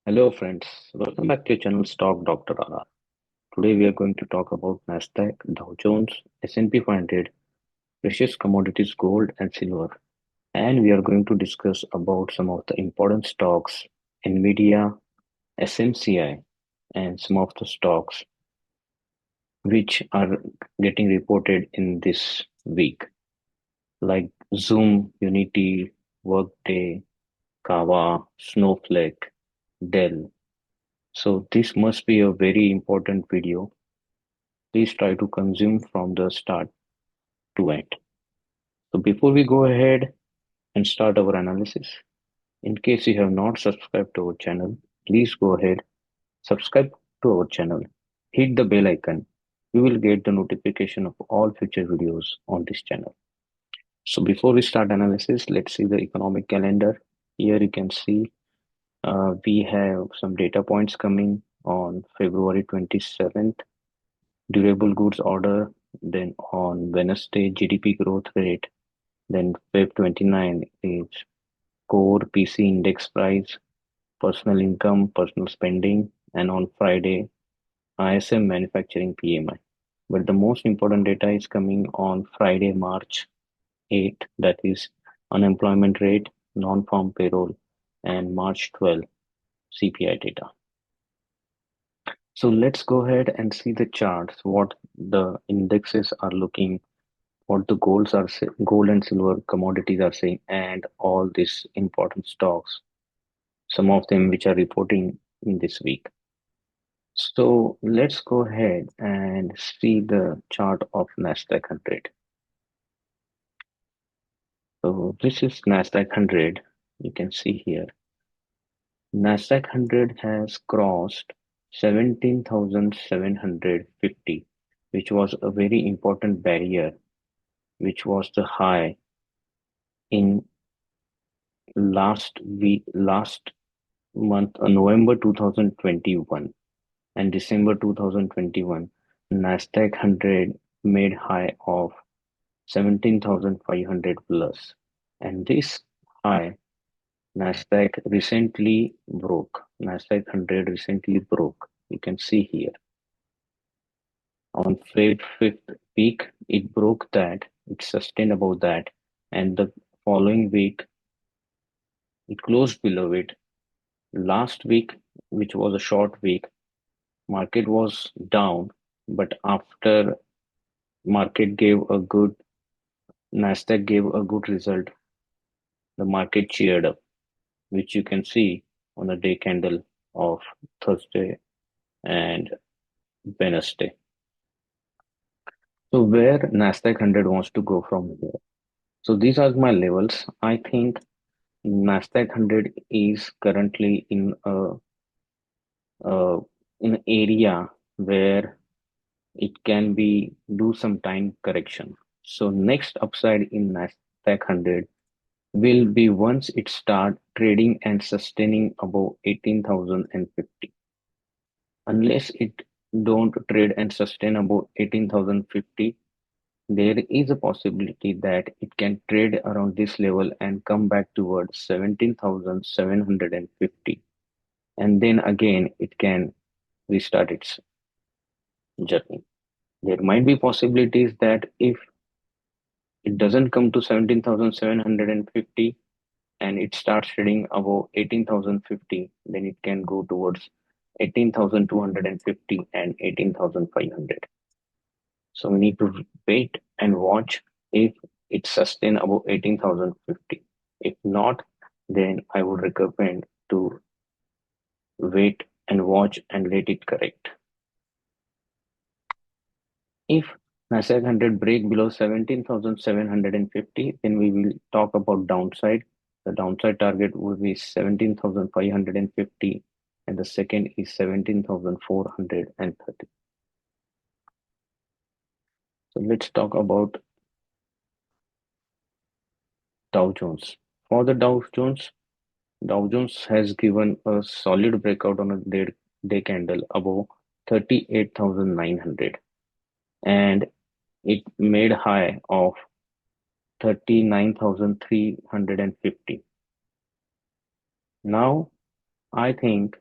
Hello friends, welcome back to your channel Stock Dr. RR. Today we are going to talk about Nasdaq, Dow Jones, S&P 500, precious commodities, gold and silver. And we are going to discuss about some of the important stocks, NVIDIA, SMCI, and some of the stocks which are getting reported in this week, like Zoom, Unity, Workday, Kava, Snowflake, Dell. So this must be a very important video. Please try to consume from the start to end. So before we go ahead and start our analysis, in case you have not subscribed to our channel, please go ahead, subscribe to our channel, hit the bell icon. You will get the notification of all future videos on this channel. So before we start analysis, let's see the economic calendar. Here you can see we have some data points coming on February 27th, durable goods order, then on Wednesday, GDP growth rate. Then Feb 29 is core PC index price, personal income, personal spending, and on Friday, ISM manufacturing PMI. But the most important data is coming on Friday, March 8, that is unemployment rate, non-farm payroll, and March 12 CPI data. So let's go ahead and see the charts, what the indexes are looking, what the gold and silver commodities are saying, and all these important stocks, some of them which are reporting in this week. So let's go ahead and see the chart of Nasdaq 100. So this is Nasdaq 100. You can see here. Nasdaq 100 has crossed 17,750, which was a very important barrier, which was the high in last month, November 2021 and December 2021, Nasdaq 100 made high of 17,500 plus. And this high, Nasdaq recently broke. Nasdaq 100 recently broke. You can see here. On Feb 5th week, it broke that, it sustained above that, and the following week, it closed below it. Last week, which was a short week, market was down, but after market gave a good Nasdaq gave a good result, the market cheered up, which you can see on the day candle of Thursday and Wednesday. So where Nasdaq 100 wants to go from here? So these are my levels. I think Nasdaq 100 is currently uh, in an area where it can be do some time correction. So next upside in Nasdaq 100 will be once it start trading and sustaining above 18,050. Unless it don't trade and sustain above 18,050, there is a possibility that it can trade around this level and come back towards 17,750. And then again, it can restart its journey. There might be possibilities that if it doesn't come to 17,750 and it starts trading above 18,050, then it can go towards 18,250 and 18,500. So we need to wait and watch if it sustain above 18,050. If not, then I would recommend to wait and watch and let it correct. If Nasdaq 100 break below 17,750, then we will talk about downside. The downside target would be 17,550 and the second is 17,430. So let's talk about Dow Jones. For the Dow Jones has given a solid breakout on a day candle above 38,900 and it made high of 39,350. Now, I think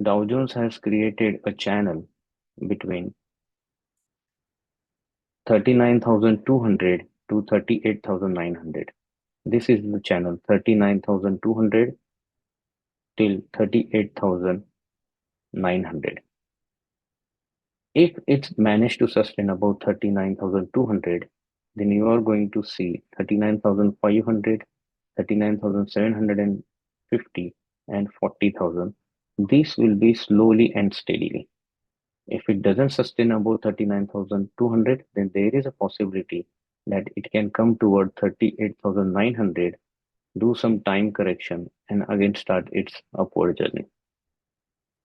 Dow Jones has created a channel between 39,200 to 38,900. This is the channel 39,200 till 38,900. If it's managed to sustain above 39,200, then you are going to see 39,500, 39,750, and 40,000. This will be slowly and steadily. If it doesn't sustain above 39,200, then there is a possibility that it can come toward 38,900, do some time correction, and again start its upward journey.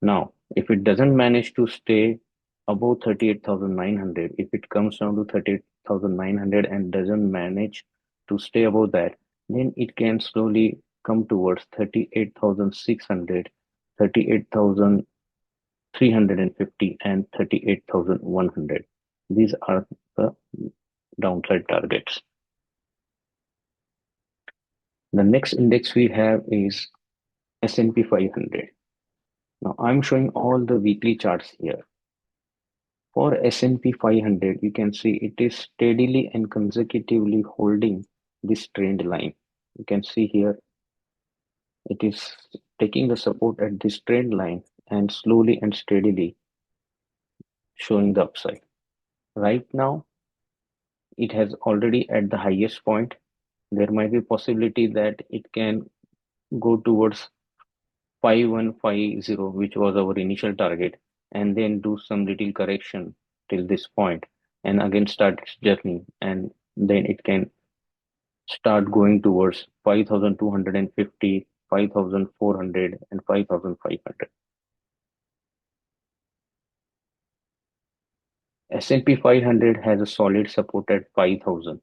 Now, if it doesn't manage to stay above 38,900, if it comes down to 38,900 and doesn't manage to stay above that, then it can slowly come towards 38,600, 38,350, and 38,100. These are the downside targets. The next index we have is S&P 500. Now I'm showing all the weekly charts here. For S&P 500, you can see it is steadily and consecutively holding this trend line. You can see here it is taking the support at this trend line and slowly and steadily showing the upside. Right now, it has already at the highest point. There might be possibility that it can go towards 5150, which was our initial target, and then do some little correction till this point, and again start its journey, and then it can start going towards 5250, 5400, and 5500. S&P 500 has a solid support at 5000.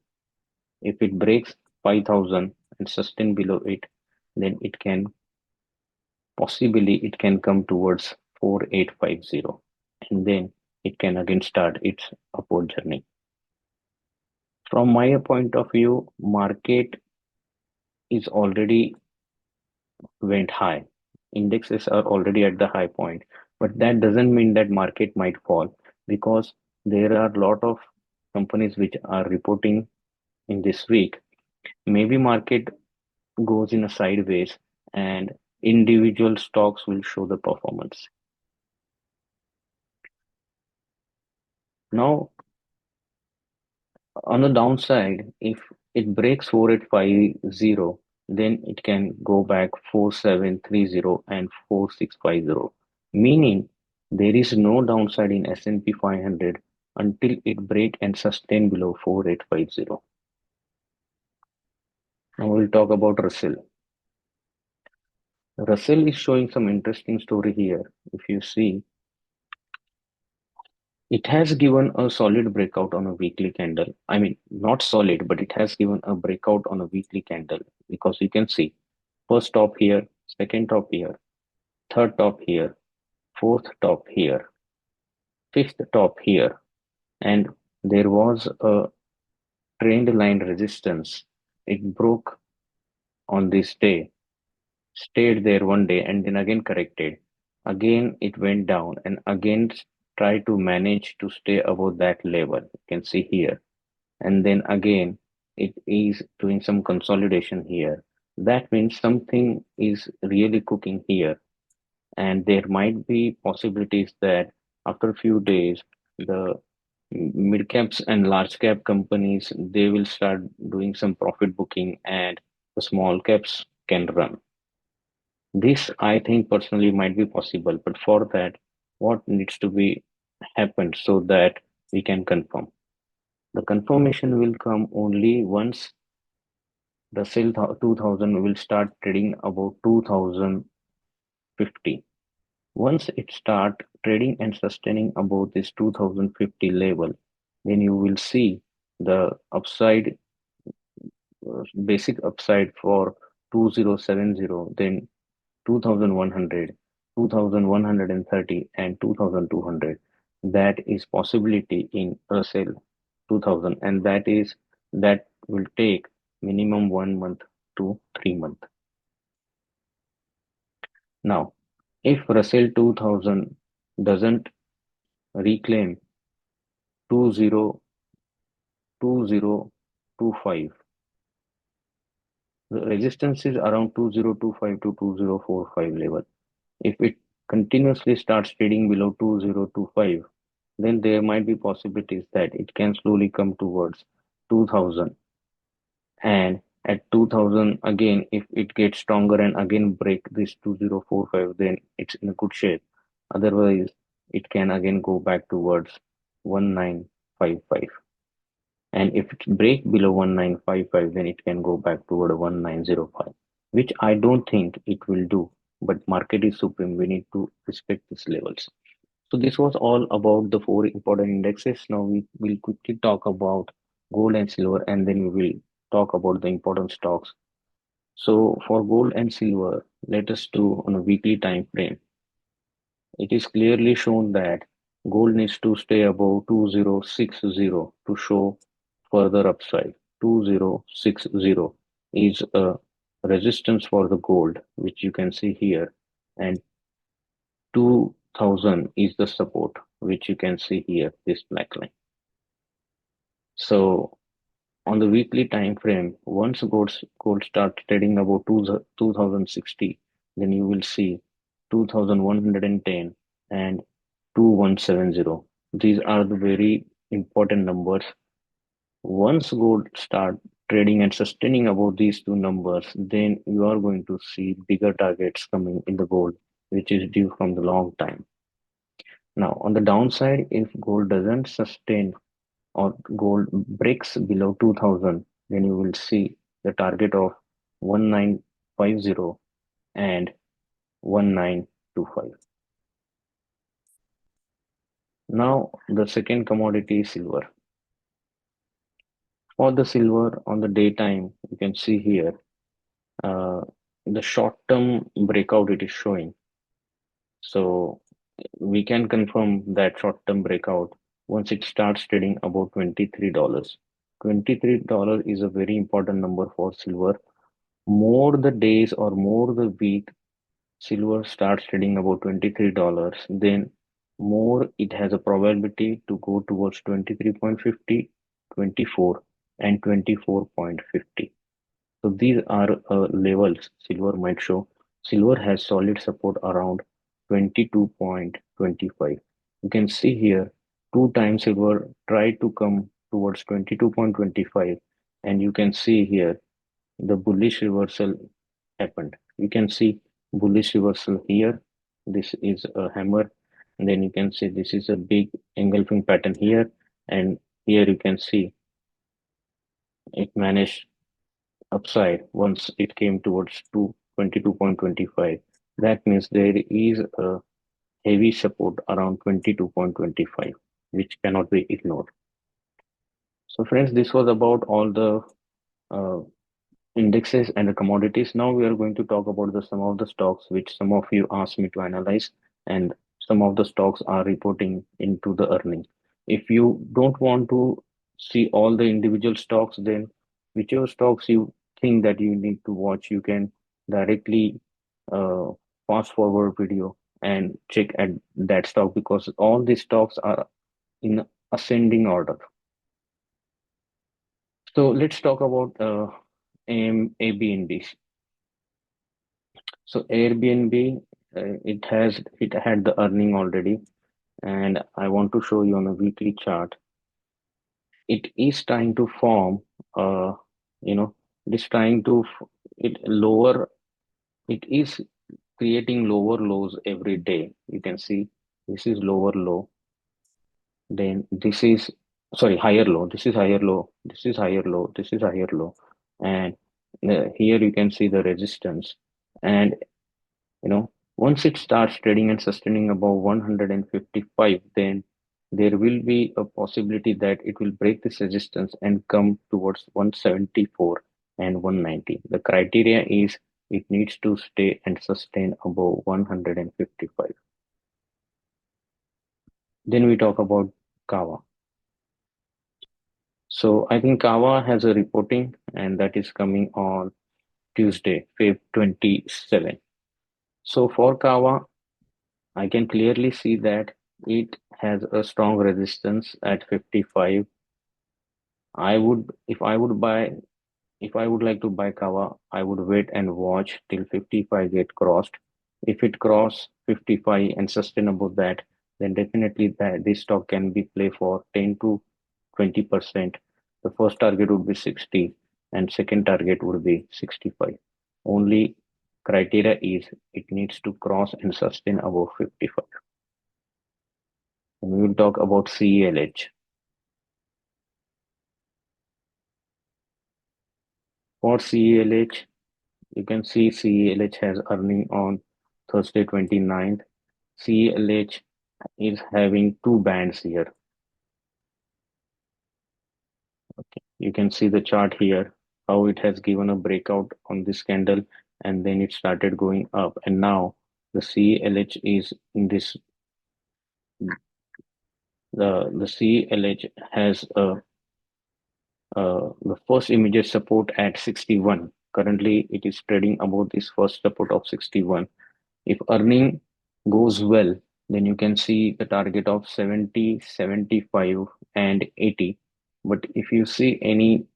If it breaks 5000 and sustain below it, then it can come towards 4850, and then it can again start its upward journey. From my point of view, market is already went high. Indexes are already at the high point, but that doesn't mean that market might fall, because there are a lot of companies which are reporting in this week. Maybe market goes in a sideways and individual stocks will show the performance. Now, on the downside, if it breaks 4850, then it can go back 4730 and 4650, meaning there is no downside in S&P 500 until it break and sustain below 4850. Now we'll talk about Russell. Russell is showing some interesting story here. If you see, it has given a solid breakout on a weekly candle. I mean, not solid, but it has given a breakout on a weekly candle, because you can see first top here, second top here, third top here, fourth top here, fifth top here, and there was a trend line resistance. It broke on this day, stayed there one day, and then again corrected. Again, it went down and again tried to manage to stay above that level. You can see here. And then again, it is doing some consolidation here. That means something is really cooking here. And there might be possibilities that after a few days, the mid caps and large cap companies, they will start doing some profit booking and the small caps can run. This, I think personally might be possible, but for that, what needs to be happened so that we can confirm? The confirmation will come only once the SIL 2000 will start trading about 2050. Once it start trading and sustaining above this 2050 level, then you will see the upside, basic upside for 2070, then 2100, 2130, and 2200. That is possibility in Russell 2000, and that will take minimum 1 month to 3 months. Now, If Russell 2000 doesn't reclaim 2025, the resistance is around 2025 to 2045 level. If it continuously starts trading below 2025, then there might be possibilities that it can slowly come towards 2000, and at 2000 again, if it gets stronger and again break this 2045, then it's in a good shape. Otherwise it can again go back towards 1955, and if it break below 1955, then it can go back toward 1905, which I don't think it will do. But market is supreme, we need to respect these levels. So this was all about the four important indexes. Now we will quickly talk about gold and silver, and then we will talk about the important stocks. So for gold and silver, let us do on a weekly time frame. It is clearly shown that gold needs to stay above 2060 to show further upside. 2060 is a resistance for the gold, which you can see here, and 2000 is the support, which you can see here, this black line. So on the weekly time frame, once gold starts trading above 2060, then you will see 2110 and 2170. These are the very important numbers. Once gold start trading and sustaining above these two numbers, then you are going to see bigger targets coming in the gold, which is due from the long time. Now, on the downside, if gold doesn't sustain or gold breaks below 2000, then you will see the target of 1950 and 1925. Now, the second commodity is silver. For the silver on the daytime, you can see here uh, the short term breakout it is showing. So we can confirm that short term breakout once it starts trading about $23. $23 is a very important number for silver. More the days or more the week silver starts trading about $23, then more it has a probability to go towards 23.50, 24, and 24.50. So these are levels silver might show. Silver has solid support around 22.25. You can see here two times silver tried to come towards 22.25, and you can see here the bullish reversal happened. You can see bullish reversal here. This is a hammer. And then you can see this is a big engulfing pattern here. And here you can see it managed upside once it came towards 22.25. That means there is a heavy support around 22.25, which cannot be ignored. So friends, this was about all the uh, indexes and the commodities. Now we are going to talk about the some of the stocks which some of you asked me to analyze, and some of the stocks are reporting into the earning. If you don't want to see all the individual stocks, then whichever stocks you think that you need to watch, you can directly uh, fast forward video and check at that stock, because all these stocks are in ascending order. So let's talk about Airbnb. So Airbnb, it had the earning already, and I want to show you on a weekly chart. It is trying to form, uh, you know, it is trying to it lower. It is creating lower lows every day. You can see this is lower low. Then this is sorry higher low. This is higher low. This is higher low. This is higher low, and here you can see the resistance. And once it starts trading and sustaining above 155, then there will be a possibility that it will break this resistance and come towards 174 and 190. The criteria is it needs to stay and sustain above 155. Then we talk about Kawa. So I think Kawa has a reporting, and that is coming on Tuesday, Feb 27. So for Kawa, I can clearly see that it has a strong resistance at 55. If I would like to buy Kava, I would wait and watch till 55 get crossed. If it cross 55 and sustain above that, then definitely this stock can be play for 10 to 20%. The first target would be 60 and second target would be 65. Only criteria is it needs to cross and sustain above 55. And we will talk about CELH. For CELH, you can see CELH has earning on Thursday 29th. CELH is having two bands here. Okay. You can see the chart here, how it has given a breakout on this candle and then it started going up. And now the CELH is in this, the CELH has the first immediate support at 61. Currently, it is trading above this first support of 61. If earning goes well, then you can see the target of 70, 75, and 80. But if you see any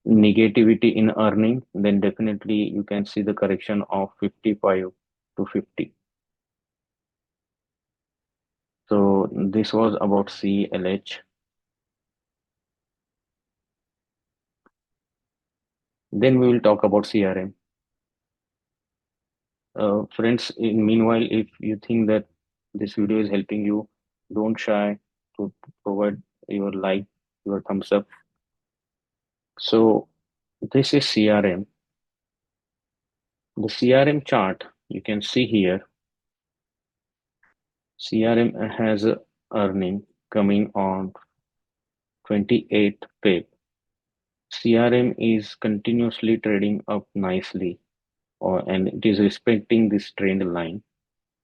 negativity in earning, then definitely you can see the correction of 55 to 50. So this was about CLH. Then we will talk about CRM. Friends, meanwhile, if you think that this video is helping you, don't shy to provide your like, your thumbs up. So this is CRM. The CRM chart you can see here. CRM has a earning coming on 28th Feb. CRM is continuously trading up nicely, and it is respecting this trend line.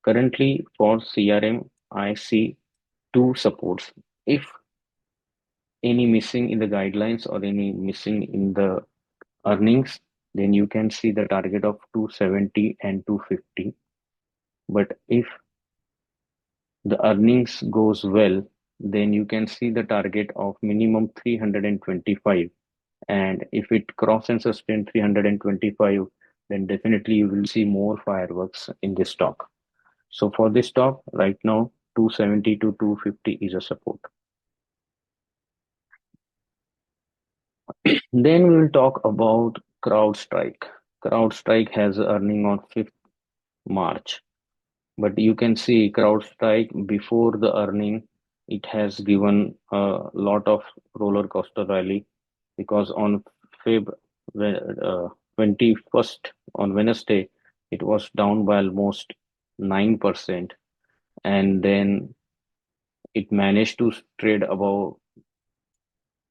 Currently, for CRM, I see two supports. If any missing in the guidelines or any missing in the earnings, then you can see the target of 270 and 250. But if the earnings goes well, then you can see the target of minimum 325. And if it cross and sustain 325, then definitely you will see more fireworks in this stock. So for this stock, right now, 270 to 250 is a support. Then we will talk about CrowdStrike. CrowdStrike has earning on 5th March. But you can see CrowdStrike before the earning, it has given a lot of roller coaster rally because on Feb 21st on Wednesday, it was down by almost 9%, and then it managed to trade above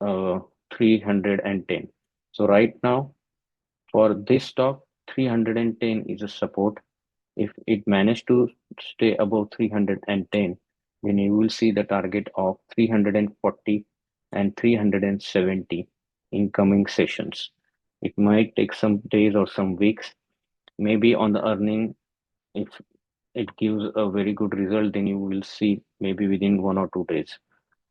310. So right now, for this stock, 310 is a support. If it managed to stay above 310, then you will see the target of 340 and 370 in coming sessions. It might take some days or some weeks. Maybe on the earning, if it gives a very good result, then you will see maybe within 1 or 2 days.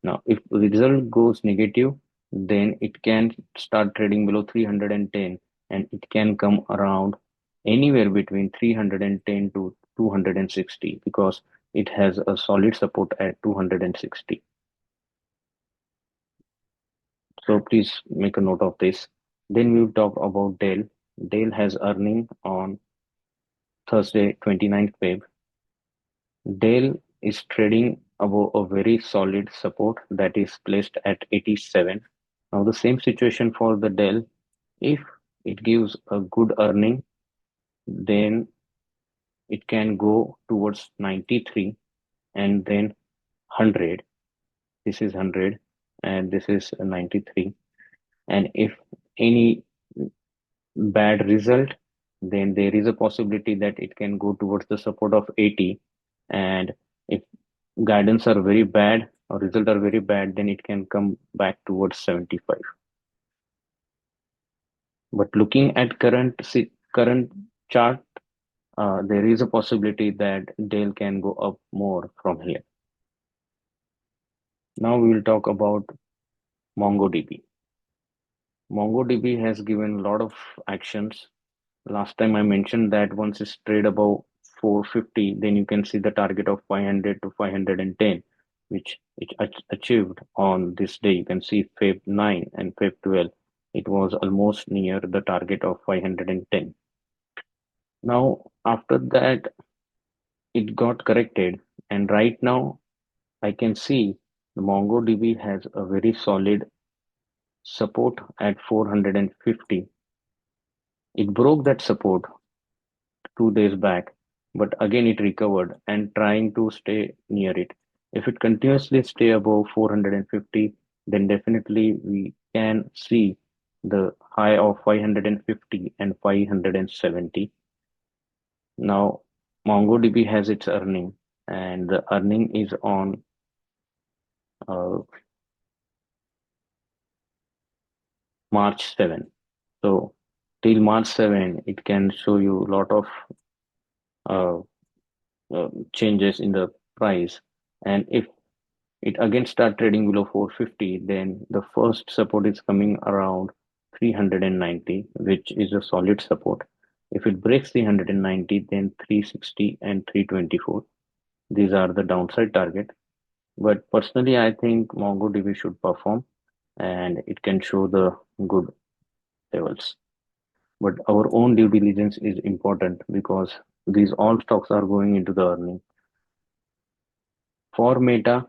Now, if the result goes negative, then it can start trading below 310 and it can come around anywhere between 310 to 260 because it has a solid support at 260. So please make a note of this. Then we'll talk about Dell. Dell has earning on Thursday, 29th Feb. Dell is trading above a very solid support that is placed at 87. Now the same situation for the Dell. If it gives a good earning, then it can go towards 93 and then 100. This is 100 and this is 93. And if any bad result, then there is a possibility that it can go towards the support of 80. And if guidance are very bad or result are very bad, then it can come back towards 75. But looking at current chart, there is a possibility that Dell can go up more from here. Now we will talk about MongoDB. MongoDB has given a lot of actions. Last time I mentioned that once it's trade above 450, then you can see the target of 500 to 510, which it achieved on this day. You can see Feb 9 and Feb 12. It was almost near the target of 510. Now, after that, it got corrected, and right now I can see the MongoDB has a very solid support at 450. It broke that support 2 days back, but again it recovered and trying to stay near it. If it continuously stay above 450, then definitely we can see the high of 550 and 570. Now, MongoDB has its earning, and the earning is on uh, March 7. So till March 7, it can show you a lot of uh, changes in the price. And if it again start trading below 450, then the first support is coming around 390, which is a solid support. If it breaks 390, then 360 and 324. These are the downside target. But personally, I think MongoDB should perform and it can show the good levels. But our own due diligence is important because these all stocks are going into the earning. For Meta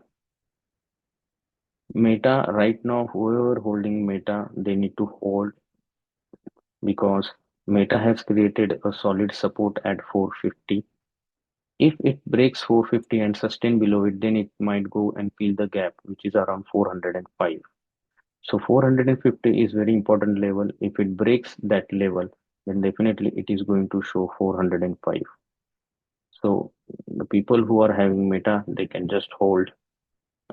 right now, whoever holding Meta, they need to hold because Meta has created a solid support at 450. If it breaks 450 and sustain below it, then it might go and fill the gap, which is around 405. So 450 is very important level. If it breaks that level, then definitely it is going to show 405. So the people who are having Meta, they can just hold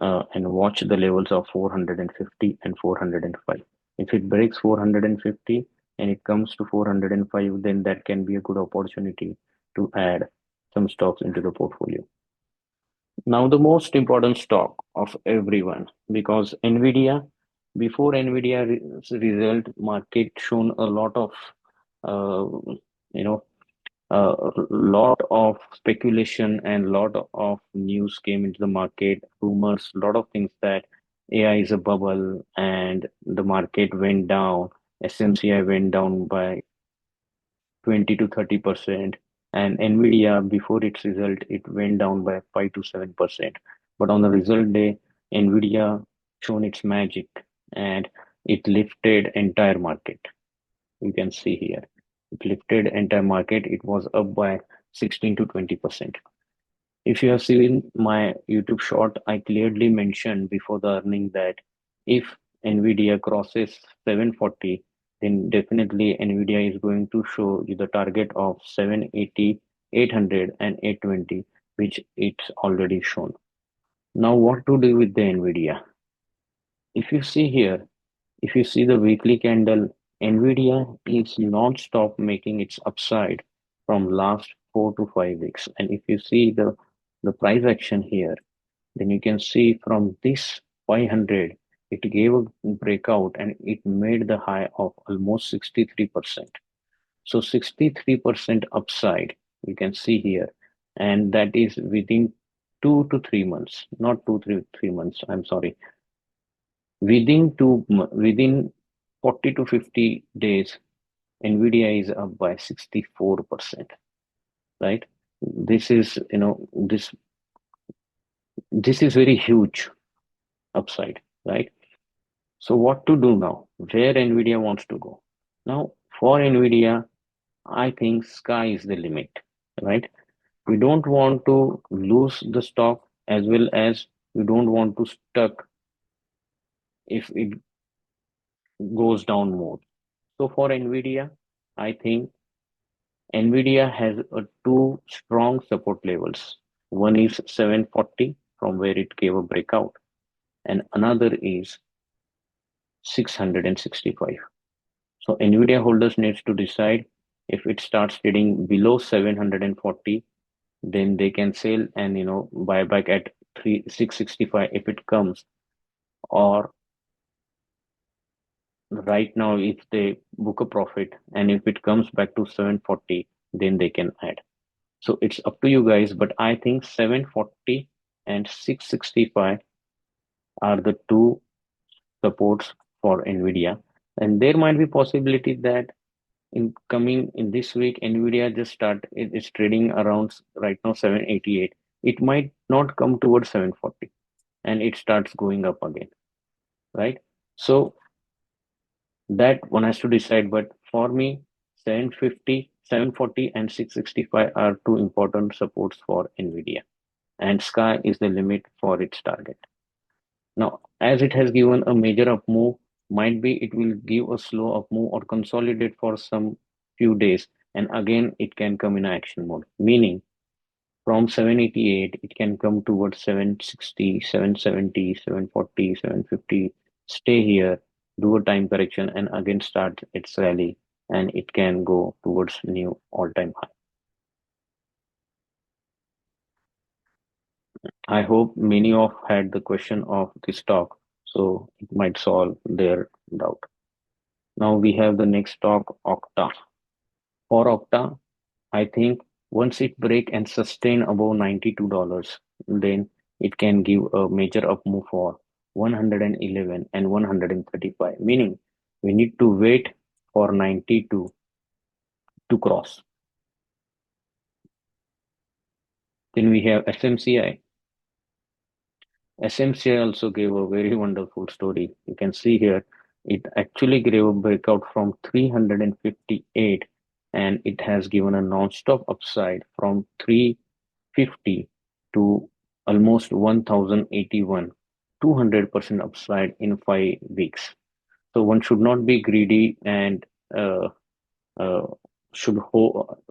and watch the levels of 450 and 405. If it breaks 450 and it comes to 405, then that can be a good opportunity to add some stocks into the portfolio. Now, the most important stock of everyone, because NVIDIA, before NVIDIA result, market shown a lot of, uh, you know, a lot of speculation and lot of news came into the market, rumors, a lot of things that AI is a bubble and the market went down. SMCI went down by 20 to 30%, and Nvidia before its result it went down by 5 to 7%. But on the result day, Nvidia shown its magic and it lifted entire market. You can see here. It lifted entire market. It was up by 16 to 20%. If you have seen my YouTube short, I clearly mentioned before the earning that if NVIDIA crosses 740, then definitely NVIDIA is going to show you the target of 780, 800, and 820, which it's already shown. Now, what to do with the NVIDIA? If you see here, if you see the weekly candle, Nvidia is non-stop making its upside from last 4 to 5 weeks. And if you see the price action here, then you can see from this 500, it gave a breakout and it made the high of almost 63%. So 63% upside, you can see here. And that is within 2 to 3 months, not 3 months, I'm sorry, within 40 to 50 days, Nvidia is up by 64%, right? This is, this is very huge upside, right? So what to do now? Where Nvidia wants to go? Now, for Nvidia, I think sky is the limit, right? We don't want to lose the stock as well as we don't want to stuck if it goes down more. So for Nvidia, I think NVIDIA has two strong support levels. One is 740 from where it gave a breakout, and another is 665. So NVIDIA holders needs to decide If it starts trading below 740, then they can sell and buy back at 665 if it comes. Or right now, if they book a profit and if it comes back to 740, then they can add. So it's up to you guys, but I think 740 and 665 are the two supports for NVIDIA. And there might be possibility that in this week, NVIDIA just it's trading around right now 788. It might not come towards 740 and it starts going up again, right? So that one has to decide. But for me, 750, 740, and 665 are two important supports for NVIDIA. And sky is the limit for its target. Now, as it has given a major up move, might be it will give a slow up move or consolidate for some few days, and again it can come in action mode. Meaning from 788, it can come towards 760, 770, 740, 750, stay here, do a time correction, and again start its rally, and it can go towards new all-time high. I hope many of had the question of this talk, so it might solve their doubt. Now we have the next talk, Octa. For Octa, I think once it break and sustain above $92, then it can give a major up move for 111 and 135. Meaning we need to wait for 92 to cross. Then we have SMCI. SMCI also gave a very wonderful story. You can see here, it actually gave a breakout from 358 and it has given a non-stop upside from 350 to almost 1081, 200% upside in 5 weeks. So one should not be greedy and uh, uh,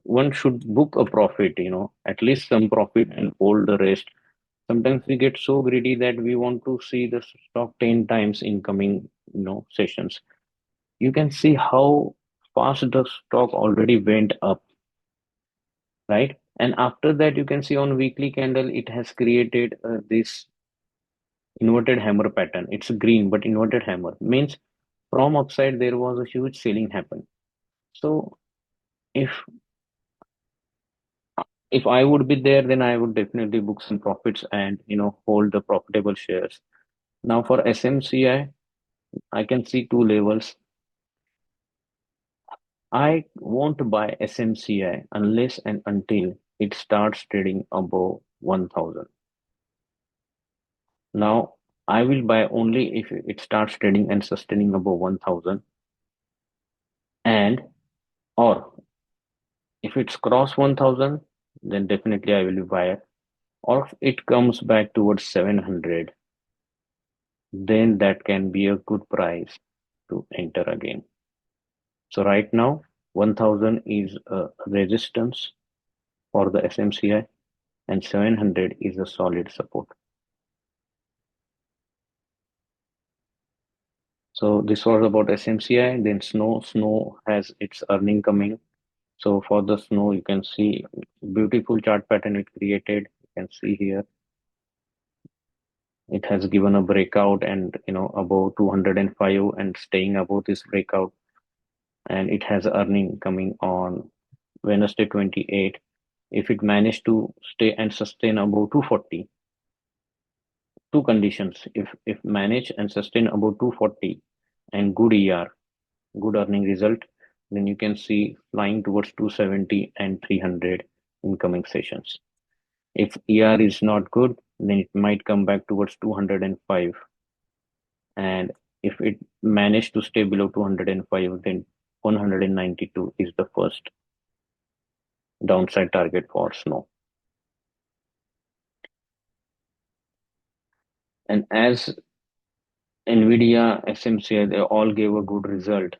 one should book a profit, at least some profit and hold the rest. Sometimes we get so greedy that we want to see the stock 10 times in coming, sessions. You can see how fast the stock already went up, right? And after that, you can see on weekly candle, it has created this inverted hammer pattern. It's green, but inverted hammer means from upside, there was a huge selling happen. So if if I would be there, then I would definitely book some profits and, hold the profitable shares. Now for SMCI, I can see two levels. I won't buy SMCI unless and until it starts trading above 1000. Now, I will buy only if it starts trading and sustaining above 1000, and or if it's cross 1000, then definitely I will buy. Or if it comes back towards 700, then that can be a good price to enter again. So right now, 1000 is a resistance for the SMCI and 700 is a solid support. So this was about SMCI. Then Snow has its earning coming. So for the Snow, you can see beautiful chart pattern it created. You can see here it has given a breakout and above 205 and staying above this breakout. And it has earning coming on Wednesday 28. If it managed to stay and sustain above 240, two conditions. If manage and sustain above 240 and good ER, good earning result, then you can see flying towards 270 and 300 in coming sessions. If ER is not good, then it might come back towards 205. And if it managed to stay below 205, then 192 is the first downside target for Snow. And as NVIDIA, SMCI, they all gave a good result.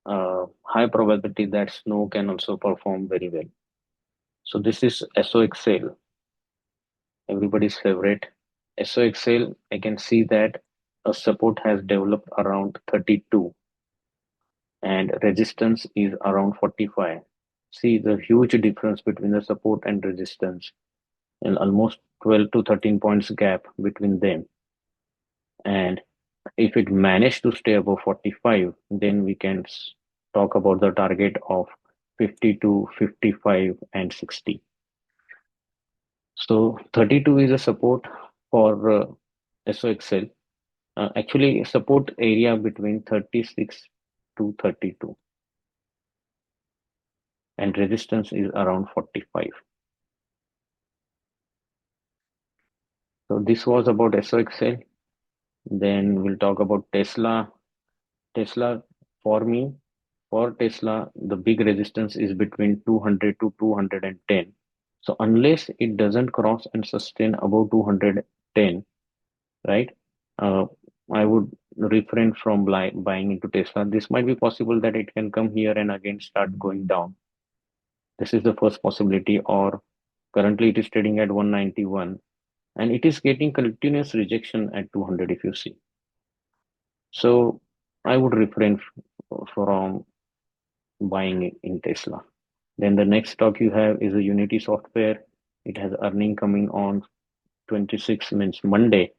High probability that Snow can also perform very well. So this is SOXL, everybody's favorite. SOXL, I can see that a support has developed around 32. and resistance is around 45. See the huge difference between the support and resistance, and almost 12 to 13 points gap between them. And if it managed to stay above 45, then we can talk about the target of 50 to 55 and 60. So 32 is a support for SOXL. Actually, support area between 36 to 32, and resistance is around 45. So this was about SOXL. Then we'll talk about Tesla. Tesla, for me, for Tesla, the big resistance is between 200 to 210. So unless it doesn't cross and sustain above 210, right? Uh, I would refrain from buying into Tesla. This might be possible that it can come here and again start going down. This is the first possibility, or currently it is trading at 191 and it is getting continuous rejection at 200 if you see. So I would refrain from buying in Tesla. Then the next stock you have is a Unity Software. It has earning coming on 26 means Monday.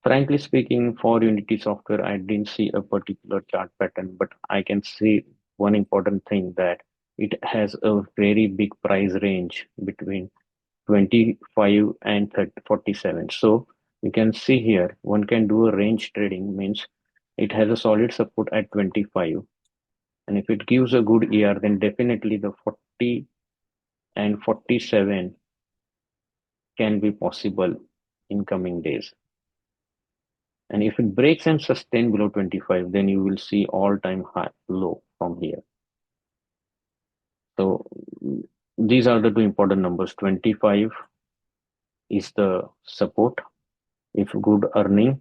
Frankly speaking, for Unity Software, I didn't see a particular chart pattern, but I can see one important thing that it has a very big price range between 25 and 30, 47. So you can see here, one can do a range trading, means it has a solid support at 25. And if it gives a good year, then definitely the 40 and 47 can be possible in coming days. And if it breaks and sustain below 25, then you will see all-time high low from here. So these are the two important numbers. 25 is the support. If good earning,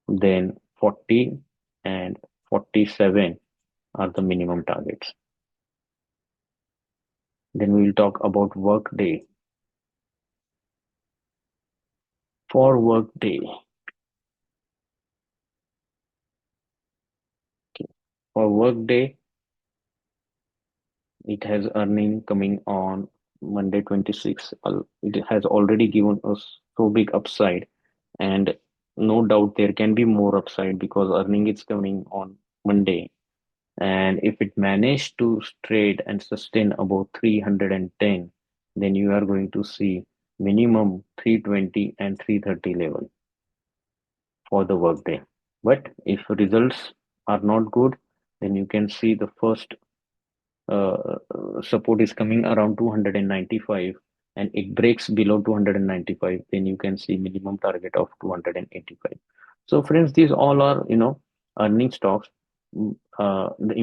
then 40 and 47 are the minimum targets. Then we will talk about workday. For workday, for workday, it has earning coming on Monday 26. It has already given us so big upside, and no doubt there can be more upside because earning is coming on Monday. And if it managed to trade and sustain above 310, then you are going to see minimum 320 and 330 level for the workday. But if results are not good, then you can see the first support is coming around 295 and it breaks below 295, then you can see minimum target of 285. So friends, these all are earning stocks. The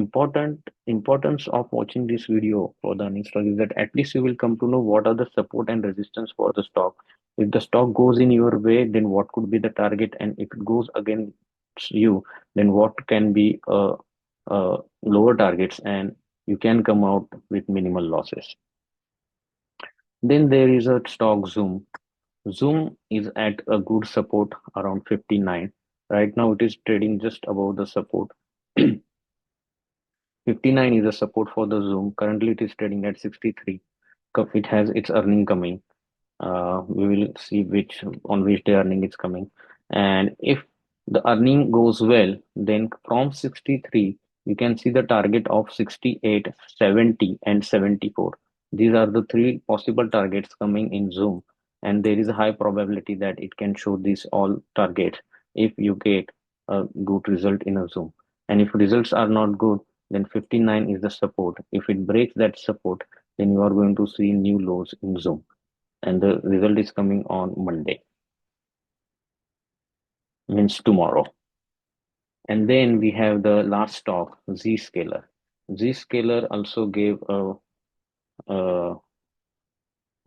importance of watching this video for the earning stock is that at least you will come to know what are the support and resistance for the stock. If the stock goes in your way, then what could be the target, and if it goes against you, then what can be lower targets, and you can come out with minimal losses. Then there is a stock Zoom. Zoom is at a good support around 59. Right now it is trading just above the support. 59 is a support for the Zoom. Currently it is trading at 63. It has its earning coming. We will see on which day earning is coming. And if the earning goes well, then from 63, you can see the target of 68, 70, and 74. These are the three possible targets coming in Zoom. And there is a high probability that it can show these all targets if you get a good result in a Zoom. And if results are not good, then 59 is the support. If it breaks that support, then you are going to see new lows in Zoom, and the result is coming on Monday, means tomorrow. And then we have the last stock, Zscaler. Zscaler also gave a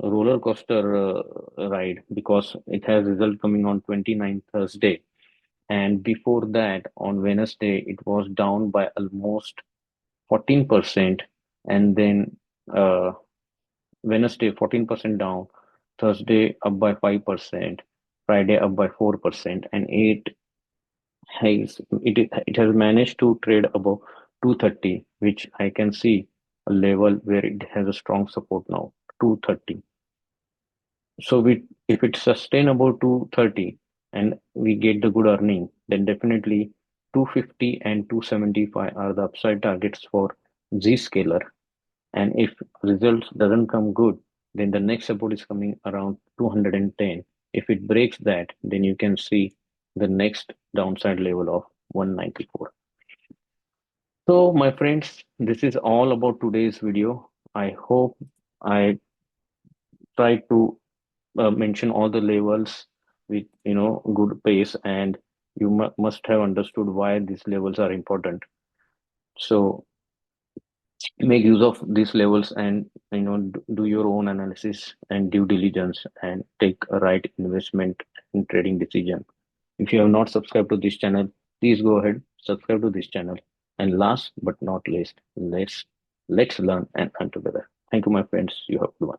roller coaster ride because it has result coming on 29th Thursday. And before that, on Wednesday, it was down by almost 14%. And then Wednesday, 14% down. Thursday, up by 5%. Friday, up by 4%. And it has managed to trade above 230, which I can see a level where it has a strong support now, 230. So if it's sustainable to 30 and we get the good earning, then definitely 250 and 275 are the upside targets for Zscaler. And if results doesn't come good, then the next support is coming around 210. If it breaks that, then you can see the next downside level of 194. So my friends, this is all about today's video. I hope I tried to mention all the levels with good pace, and you must have understood why these levels are important. So make use of these levels and do your own analysis and due diligence and take a right investment and trading decision. If you have not subscribed to this channel, please go ahead, subscribe to this channel. And last but not least, let's learn and earn together. Thank you, my friends. You have a good one.